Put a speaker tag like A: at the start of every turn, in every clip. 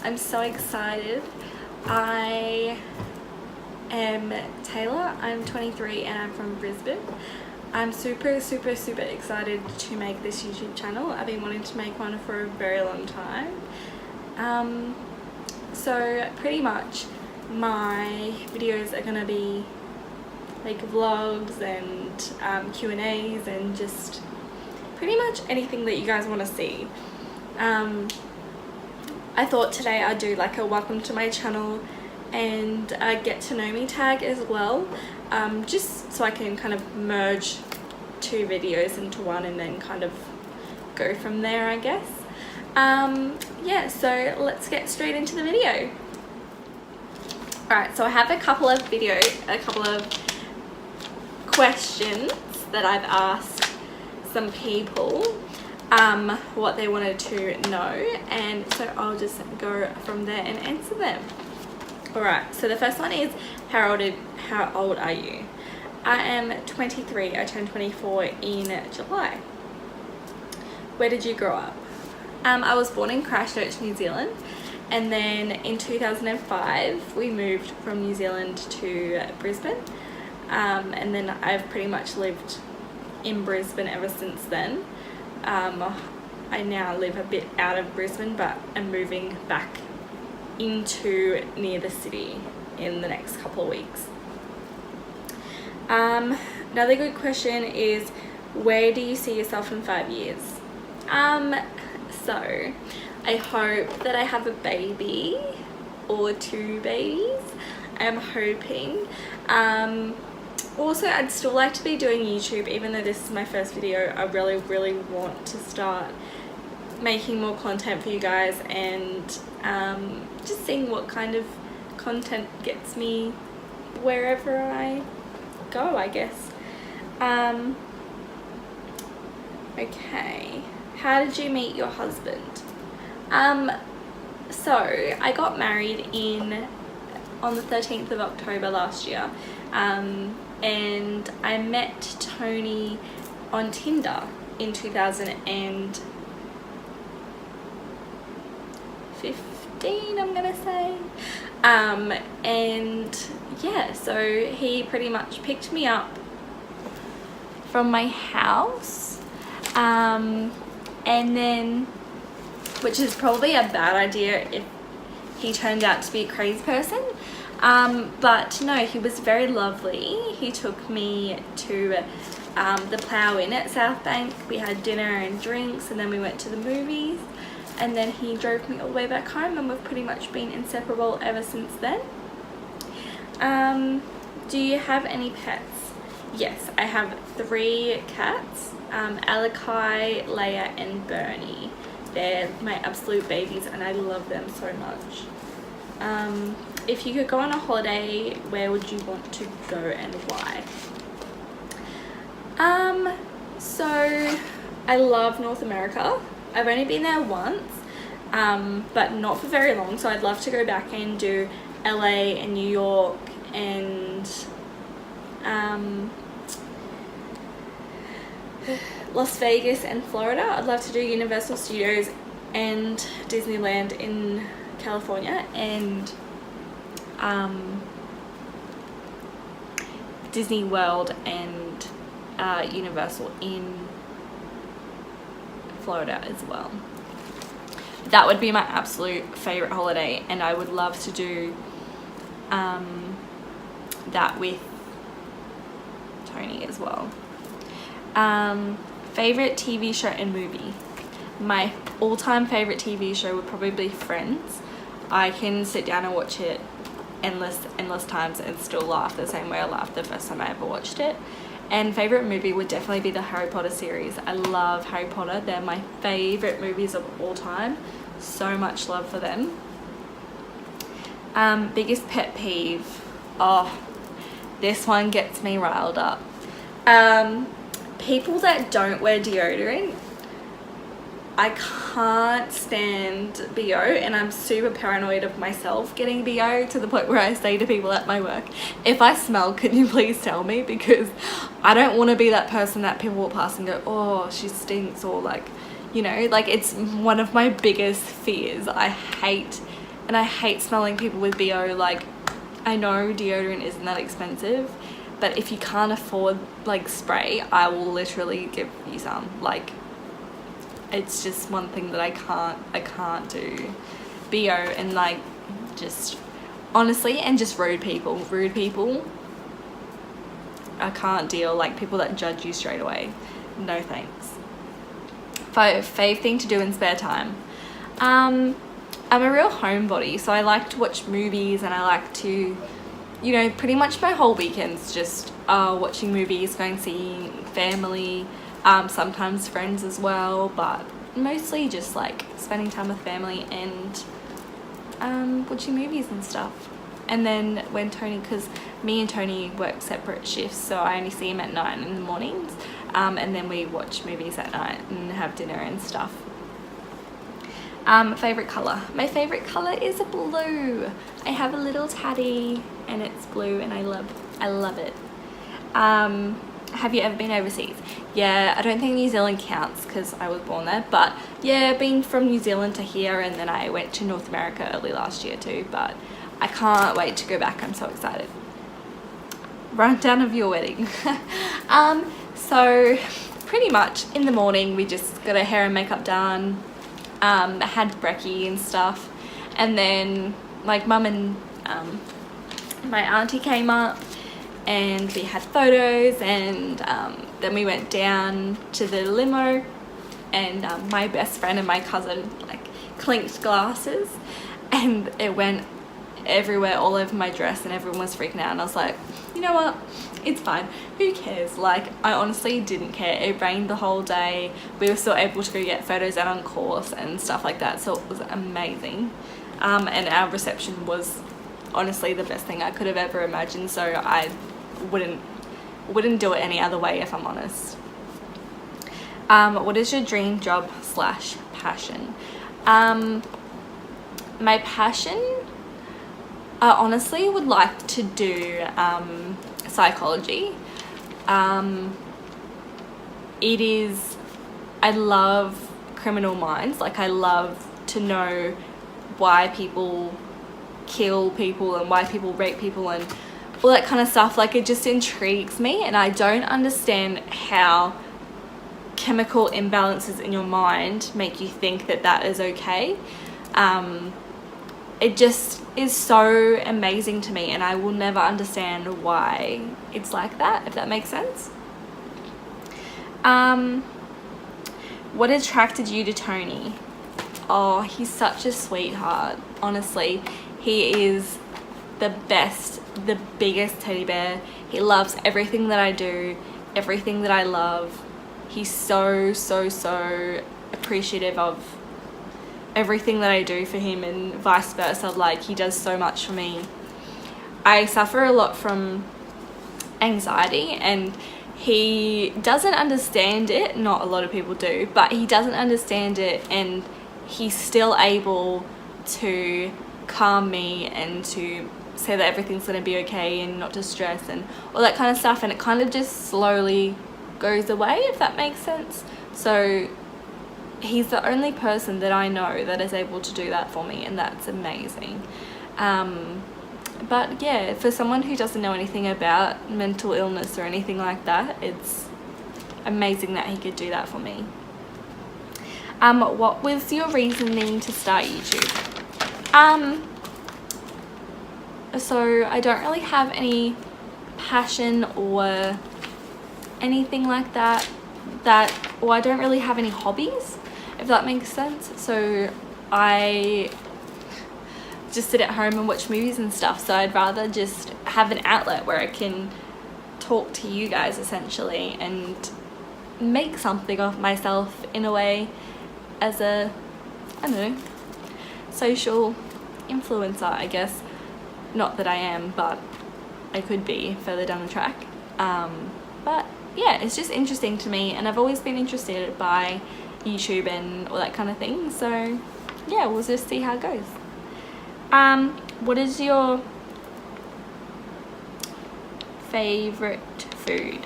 A: I'm so excited. I am Taylor, I'm 23 and I'm from Brisbane. I'm super excited to make this YouTube channel. I've been wanting to make one for a very long time. So pretty much my videos are gonna be like vlogs and Q&As and just pretty much anything that you guys want to see. I thought today I'd do like a welcome to my channel and a get to know me tag as well, just so I can kind of merge two videos into one and then kind of go from there, I guess. Yeah, so let's get straight into the video. Alright, so I have a couple of questions that I've asked some people what they wanted to know, and so I'll just go from there and answer them. Alright, so the first one is how old are you? I am 23. I turned 24 in July. Where did you grow up? I was born in Christchurch, New Zealand, and then in 2005 we moved from New Zealand to Brisbane, and then I've pretty much lived in Brisbane ever since then. I now live a bit out of Brisbane, but I'm moving back into near the city in the next couple of weeks. Another good question is, where do you see yourself in 5 years? So I hope that I have a baby or 2 babies. I'm hoping. Also, I'd still like to be doing YouTube, even though this is my first video. I really want to start making more content for you guys, and just seeing what kind of content gets me wherever I go, I guess. Okay, how did you meet your husband? So I got married on the 13th of October last year, and I met Tony on Tinder in 2015, I'm gonna say. And yeah, so he pretty much picked me up from my house, and then, which is probably a bad idea if he turned out to be a crazy person, but no, he was very lovely. He took me to the Plough Inn at South Bank. We had dinner and drinks, and then we went to the movies, and then he drove me all the way back home, and we've pretty much been inseparable ever since then. Do you have any pets? Yes, I have 3 cats, Alakai, Leia and Bernie. They're my absolute babies and I love them so much. If you could go on a holiday, where would you want to go and why? So I love North America. I've only been there once, but not for very long, so I'd love to go back and do LA and New York and Las Vegas and Florida. I'd love to do Universal Studios and Disneyland in California, and Disney World and Universal in Florida as well. That would be my absolute favorite holiday, and I would love to do that with Tony as well. Favorite TV show and movie? My all-time favorite TV show would probably be Friends. I can sit down and watch it endless times and still laugh the same way I laughed the first time I ever watched it. And favorite movie would definitely be the Harry Potter series. I love Harry Potter. They're my favorite movies of all time. So much love for them. Biggest pet peeve? Oh, this one gets me riled up. People that don't wear deodorant. I can't stand BO, and I'm super paranoid of myself getting BO to the point where I say to people at my work, if I smell, can you please tell me? Because I don't want to be that person that people will pass and go, oh, she stinks, or like, you know, like, it's one of my biggest fears. I hate and I hate smelling people with BO. Like, I know deodorant isn't that expensive, but if you can't afford like spray, I will literally give you some. Like, it's just one thing that I can't do. BO and like, just honestly, and just rude people I can't deal. Like, people that judge you straight away, no thanks. Fave thing to do in spare time. I'm a real homebody, so I like to watch movies, and I like to, you know, pretty much my whole weekends just watching movies, going seeing family, sometimes friends as well, but mostly just like spending time with family and watching movies and stuff. And then when Tony, because me and Tony work separate shifts, so I only see him at night and in the mornings, and then we watch movies at night and have dinner and stuff. Favorite color. My favorite color is blue. I have a little teddy and it's blue, and I love it. Have you ever been overseas? Yeah, I don't think New Zealand counts because I was born there, but yeah, been from New Zealand to here, and then I went to North America early last year too, but I can't wait to go back. I'm so excited. Rundown of your wedding. So pretty much in the morning we just got our hair and makeup done, had brekkie and stuff, and then like mum and my auntie came up and we had photos, and then we went down to the limo, and my best friend and my cousin like clinked glasses, and it went everywhere, all over my dress, and everyone was freaking out, and I was like, you know what, it's fine, who cares? Like, I honestly didn't care. It rained the whole day, we were still able to go get photos out on course and stuff like that, so it was amazing. And our reception was honestly the best thing I could have ever imagined, so I wouldn't do it any other way, if I'm honest. What is your dream job / passion? My passion, I honestly would like to do psychology. I love criminal minds. Like, I love to know why people kill people and why people rape people and all that kind of stuff. Like, it just intrigues me, and I don't understand how chemical imbalances in your mind make you think that that is okay. It just is so amazing to me, and I will never understand why it's like that, if that makes sense. What attracted you to Tony? Oh, he's such a sweetheart. Honestly, he is the best, the biggest teddy bear. He loves everything that I do, everything that I love. He's so appreciative of everything that I do for him, and vice versa. Like, he does so much for me. I suffer a lot from anxiety, and he doesn't understand it. Not a lot of people do, but he doesn't understand it, and he's still able to calm me and to say that everything's going to be okay and not to stress and all that kind of stuff, and it kind of just slowly goes away, if that makes sense. So he's the only person that I know that is able to do that for me, and that's amazing. But yeah, for someone who doesn't know anything about mental illness or anything like that, it's amazing that he could do that for me. What was your reasoning to start YouTube? So I don't really have any passion or anything like that, or I don't really have any hobbies, if that makes sense. So I just sit at home and watch movies and stuff, so I'd rather just have an outlet where I can talk to you guys essentially and make something of myself in a way, as a, I don't know, social influencer, I guess. Not that I am, but I could be further down the track. But yeah, it's just interesting to me, and I've always been interested by YouTube and all that kind of thing, so yeah, we'll just see how it goes. What is your favorite food?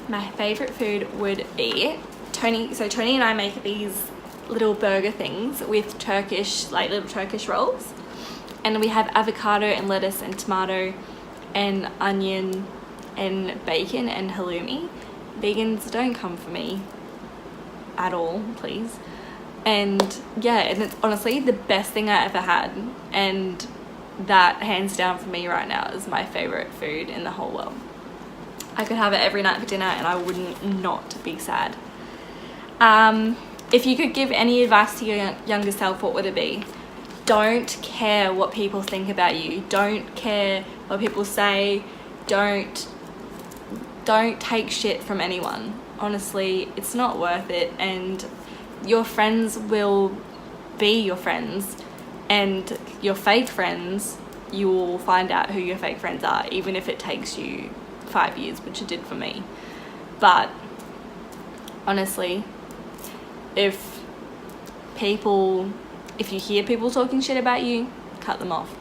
A: My favorite food would be Tony and I make these little burger things with Turkish, like little Turkish rolls. And we have avocado and lettuce and tomato and onion and bacon and halloumi. Vegans, don't come for me at all, please. And yeah, and it's honestly the best thing I ever had, and that hands down for me right now is my favorite food in the whole world. I could have it every night for dinner and I wouldn't not be sad. If you could give any advice to your younger self, what would it be? Don't care what people think about you. Don't care what people say. Don't take shit from anyone. Honestly, it's not worth it, and your friends will be your friends, and your fake friends, you will find out who your fake friends are, even if it takes you 5 years, which it did for me. But honestly, if you hear people talking shit about you, cut them off.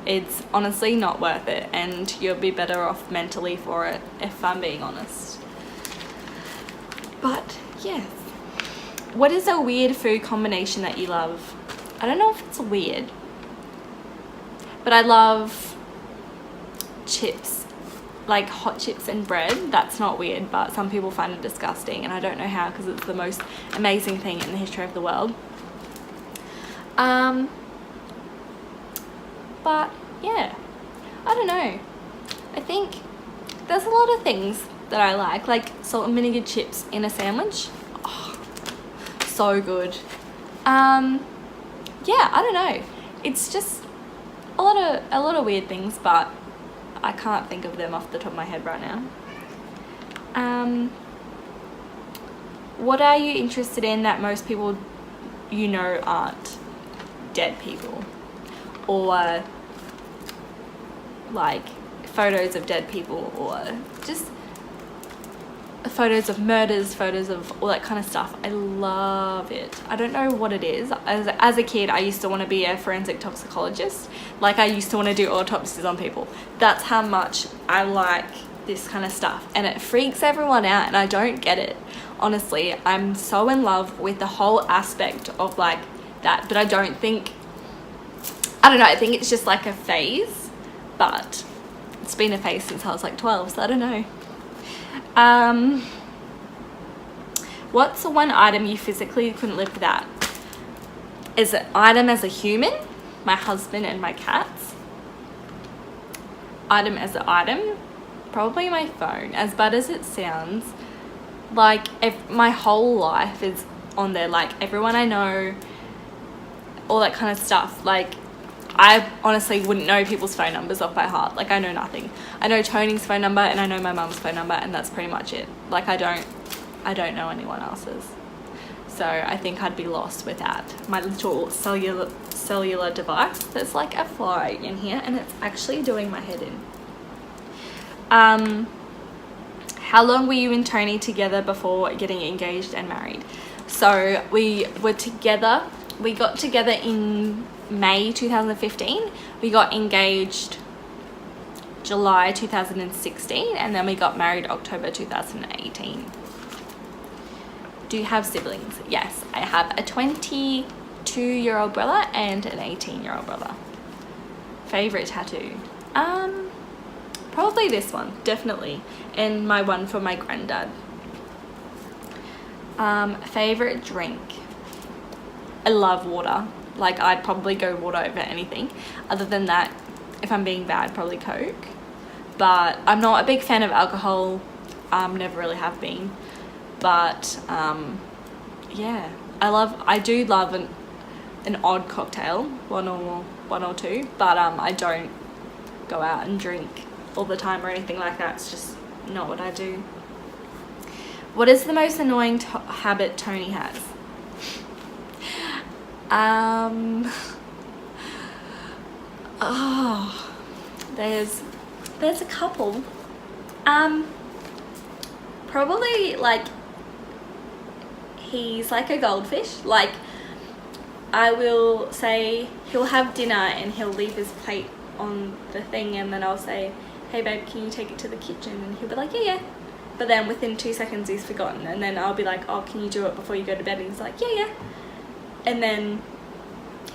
A: It's honestly not worth it, and you'll be better off mentally for it, if I'm being honest. But yes, what is a weird food combination that you love? I don't know if it's weird, but I love chips, like hot chips and bread. That's not weird, but some people find it disgusting, and I don't know how, because it's the most amazing thing in the history of the world. But yeah, I don't know. I think there's a lot of things that I like salt and vinegar chips in a sandwich. Oh, so good. Yeah, I don't know. It's just a lot of weird things, but I can't think of them off the top of my head right now. What are you interested in that most people you know aren't? Dead people, or like photos of dead people, or just photos of murders, photos of all that kind of stuff. I love it. I don't know what it is. As a kid, I used to want to be a forensic toxicologist. Like, I used to want to do autopsies on people. That's how much I like this kind of stuff, and it freaks everyone out, and I don't get it. Honestly, I'm so in love with the whole aspect of like that, but I don't know, I think it's just like a phase, but it's been a phase since I was like 12, so I don't know. What's the one item you physically couldn't live without? Is it item as a human? My husband and my cats. Item as an item? Probably my phone. As bad as it sounds, like, if my whole life is on there, like everyone I know, all that kind of stuff. Like, I honestly wouldn't know people's phone numbers off by heart. Like, I know nothing. I know Tony's phone number and I know my mum's phone number, and that's pretty much it. Like, I don't know anyone else's. So I think I'd be lost without my little cellular device. There's like a fly in here and it's actually doing my head in. How long were you and Tony together before getting engaged and married? So we got together in May 2015. We got engaged July 2016, and then we got married October 2018. Do you have siblings? Yes, I have a 22-year-old brother and an 18-year-old brother. Favorite tattoo? Probably this one, definitely, and my one for my granddad. Favorite drink? I love water. Like, I'd probably go water over anything. Other than that, if I'm being bad, probably Coke. But I'm not a big fan of alcohol. Never really have been. But yeah, I do love an odd cocktail, one or two. But I don't go out and drink all the time or anything like that. It's just not what I do. What is the most annoying habit Tony has? Oh, there's a couple. Probably, like, he's like a goldfish. Like, I will say he'll have dinner and he'll leave his plate on the thing, and then I'll say, hey babe, can you take it to the kitchen? And he'll be like, yeah. But then within 2 seconds he's forgotten, and then I'll be like, oh, can you do it before you go to bed? And he's like, yeah. and then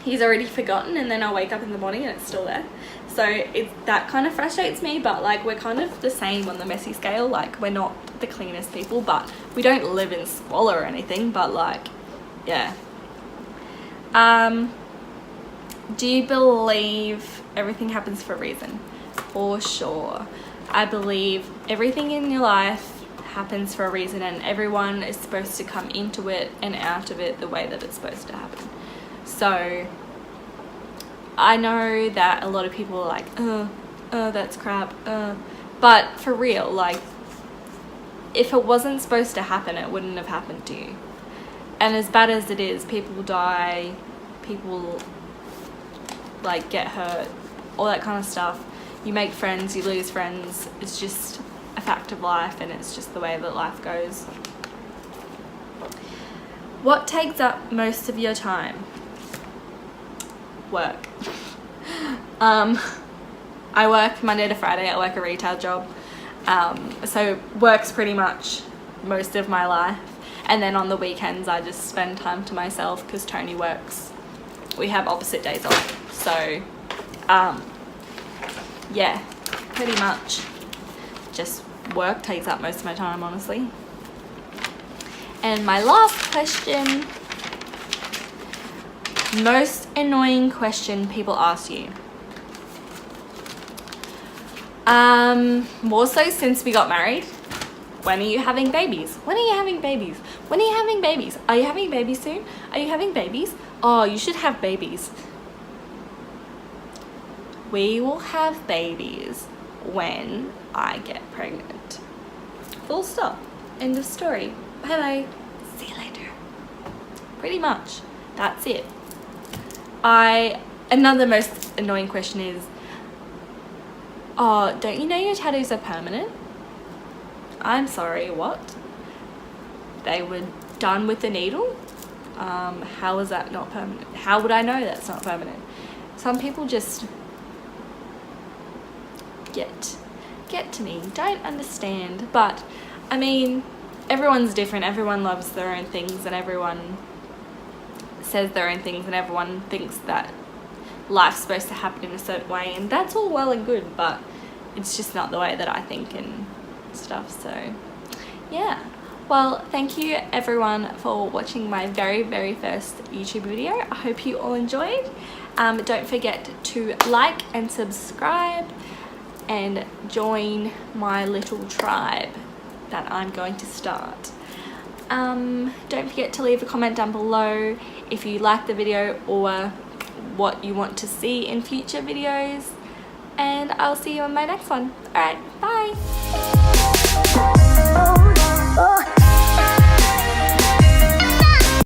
A: he's already forgotten, and then I'll wake up in the morning and it's still there. So that kind of frustrates me, but like we're kind of the same on the messy scale. Like we're not the cleanest people, but we don't live in squalor or anything, but like, yeah. Do you believe everything happens for a reason? For sure. I believe everything in your life happens for a reason, and everyone is supposed to come into it and out of it the way that it's supposed to happen. So I know that a lot of people are like, that's crap, but for real, like, if it wasn't supposed to happen, it wouldn't have happened to you. And as bad as it is, people die, people like get hurt, all that kind of stuff. You make friends, you lose friends. It's just a fact of life, and it's just the way that life goes. What takes up most of your time? Work. I work Monday to Friday. I work a retail job, so work's pretty much most of my life, and then on the weekends I just spend time to myself because Tony works. We have opposite days off, so yeah, pretty much just work takes up most of my time, honestly. And my last question, most annoying question people ask you. More so since we got married. When are you having babies? When are you having babies? When are you having babies? Are you having babies soon? Are you having babies? Oh, you should have babies. We will have babies when I get pregnant. Full stop. End of story. Bye bye. See you later. Pretty much. That's it. Another most annoying question is, oh, don't you know your tattoos are permanent? I'm sorry, what? They were done with the needle? How is that not permanent? How would I know that's not permanent? Some people just get to me, don't understand. But I mean, everyone's different, everyone loves their own things, and everyone says their own things, and everyone thinks that life's supposed to happen in a certain way, and that's all well and good, but it's just not the way that I think and stuff. So yeah, well, thank you everyone for watching my very first YouTube video. I hope you all enjoyed. Don't forget to like and subscribe and join my little tribe that I'm going to start. Don't forget to leave a comment down below if you like the video or what you want to see in future videos, and I'll see you on my next one. Alright, bye!